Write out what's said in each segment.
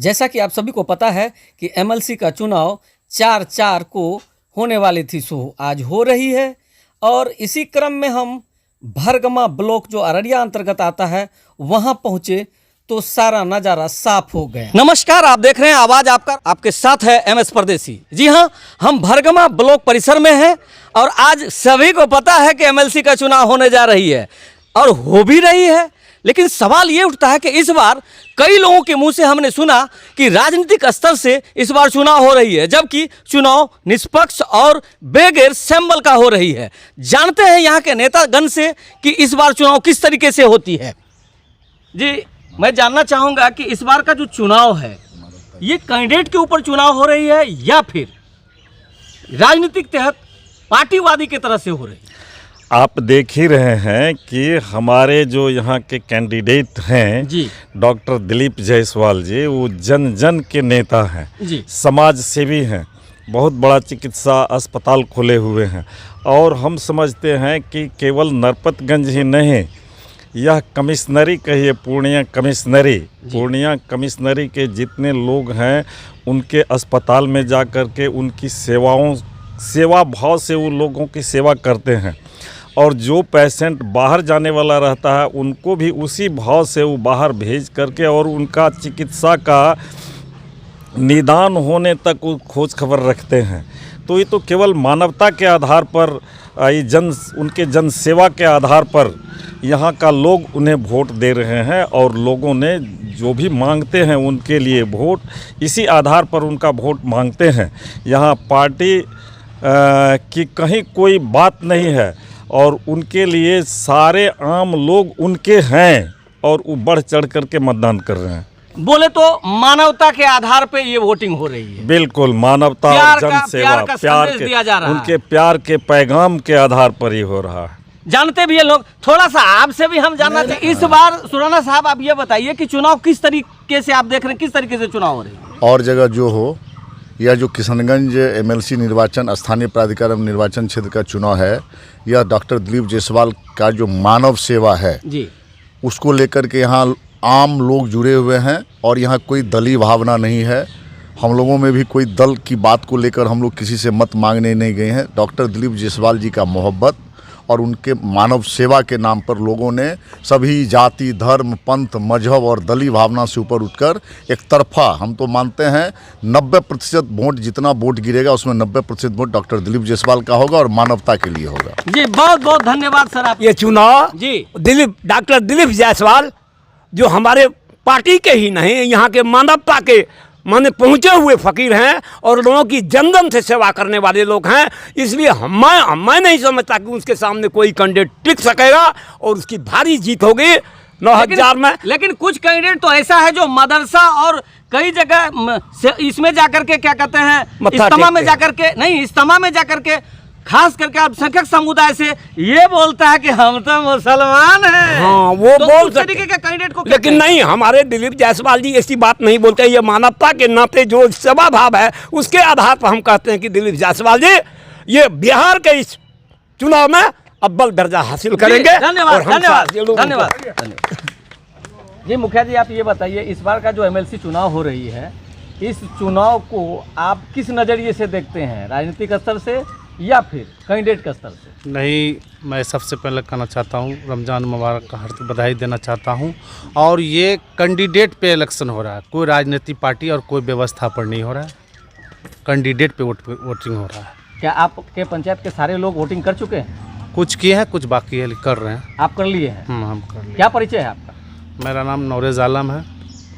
जैसा कि आप सभी को पता है कि एमएलसी का चुनाव 4/4 को होने वाली थी, सो आज हो रही है। और इसी क्रम में हम भरगमा ब्लॉक जो अररिया अंतर्गत आता है वहां पहुंचे तो सारा नज़ारा साफ हो गया। नमस्कार, आप देख रहे हैं आवाज आपका, आपके साथ है एमएस परदेसी। जी हाँ, हम भरगमा ब्लॉक परिसर में हैं और आज सभी को पता है कि एमएलसी का चुनाव होने जा रही है और हो भी रही है। लेकिन सवाल ये उठता है कि इस बार कई लोगों के मुंह से हमने सुना कि राजनीतिक स्तर से इस बार चुनाव हो रही है, जबकि चुनाव निष्पक्ष और बेगैर सिंबल का हो रही है। जानते हैं यहाँ के नेतागण से कि इस बार चुनाव किस तरीके से होती है। जी, मैं जानना चाहूँगा कि इस बार का जो चुनाव है ये कैंडिडेट के ऊपर चुनाव हो रही है या फिर राजनीतिक तहत पार्टीवादी की तरह से हो रही है। आप देख ही रहे हैं कि हमारे जो यहाँ के कैंडिडेट हैं जी, डॉक्टर दिलीप जायसवाल जी, वो जन जन के नेता हैं जी, समाज सेवी हैं, बहुत बड़ा चिकित्सा अस्पताल खोले हुए हैं। और हम समझते हैं कि केवल नरपतगंज ही नहीं, यह कमिश्नरी कहिए पूर्णिया कमिश्नरी के जितने लोग हैं उनके अस्पताल में जा कर के उनकी सेवा भाव से वो लोगों की सेवा करते हैं। और जो पेशेंट बाहर जाने वाला रहता है उनको भी उसी भाव से वो बाहर भेज करके और उनका चिकित्सा का निदान होने तक वो खोज खबर रखते हैं। तो ये तो केवल मानवता के आधार पर उनके जन सेवा के आधार पर यहाँ का लोग उन्हें वोट दे रहे हैं और लोगों ने जो भी मांगते हैं उनके लिए वोट इसी आधार पर उनका वोट मांगते हैं। यहाँ पार्टी की कहीं कोई बात नहीं है और उनके लिए सारे आम लोग उनके हैं और वो बढ़ चढ़ करके मतदान कर रहे हैं। बोले तो मानवता के आधार पे ये वोटिंग हो रही है। बिल्कुल, मानवता और जनसेवा, उनके प्यार के पैगाम के आधार पर ही हो रहा है। जानते भी है लोग। थोड़ा सा आपसे भी हम जानना चाहिए, इस बार सुराना साहब आप ये बताइए कि चुनाव किस तरीके से आप देख रहे हैं, किस तरीके से चुनाव हो रही है। और जगह जो हो या जो किशनगंज एमएलसी निर्वाचन स्थानीय प्राधिकार निर्वाचन क्षेत्र का चुनाव है, यह डॉक्टर दिलीप जायसवाल का जो मानव सेवा है जी, उसको लेकर के यहाँ आम लोग जुड़े हुए हैं और यहाँ कोई दलीय भावना नहीं है। हम लोगों में भी कोई दल की बात को लेकर हम लोग किसी से मत मांगने नहीं गए हैं। डॉक्टर दिलीप जायसवाल जी का मोहब्बत और उनके मानव सेवा के नाम पर लोगों ने सभी जाति, धर्म, पंथ, मजहब और दलीय भावना से ऊपर उठकर एक तरफा, हम तो मानते हैं 90% वोट, जितना वोट गिरेगा उसमें 90% वोट डॉक्टर दिलीप जायसवाल का होगा और मानवता के लिए होगा। जी, बहुत बहुत धन्यवाद सर। आप ये चुनाव जी डॉक्टर दिलीप जायसवाल जो हमारे पार्टी के ही नहीं, यहाँ के मानवता के माने पहुँचे हुए फकीर हैं और लोगों की जन से सेवा करने वाले लोग हैं। इसलिए मैं नहीं समझता कि उसके सामने कोई कैंडिडेट टिक सकेगा और उसकी भारी जीत होगी 9000 में। लेकिन कुछ कैंडिडेट तो ऐसा है जो मदरसा और कई जगह इसमें जाकर के क्या कहते हैं, इज्तिमा में जाकर के खास करके अल्पसंख्यक समुदाय से ये बोलता है कि हम तो मुसलमान हैं। हाँ, वो तो बोल उस तरीके के कैंडिडेट को, लेकिन नहीं, हमारे दिलीप जायसवाल जी ऐसी बात नहीं बोलते। ये मानवता के नाते जो सेवा भाव है उसके आधार पर हम कहते हैं कि दिलीप जायसवाल जी ये बिहार के इस चुनाव में अव्वल दर्जा हासिल करेंगे। धन्यवाद। जी मुखिया जी, आप ये बताइए, इस बार का जो एमएलसी चुनाव हो रही है, इस चुनाव को आप किस नज़रिए से देखते हैं, राजनीतिक स्तर से या फिर कैंडिडेट का स्तर से? नहीं, मैं सबसे पहले कहना चाहता हूँ रमज़ान मुबारक का हार्दिक बधाई देना चाहता हूँ। और ये कैंडिडेट पे इलेक्शन हो रहा है, कोई राजनीतिक पार्टी और कोई व्यवस्था पर नहीं हो रहा है, कैंडिडेट पे वोटिंग हो रहा है। क्या आपके पंचायत के सारे लोग वोटिंग कर चुके हैं? कुछ किए हैं, कुछ बाकी है, कर रहे हैं। आप कर लिए हैं? हम कर लिए। क्या परिचय है आपका? मेरा नाम नौरेज आलम है,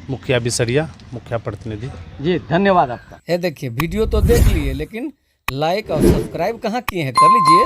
मुखिया बिसरिया, मुखिया प्रतिनिधि। जी धन्यवाद आपका। ये देखिए, वीडियो तो देख लिए लेकिन लाइक और सब्सक्राइब कहाँ किए हैं, कर लीजिए।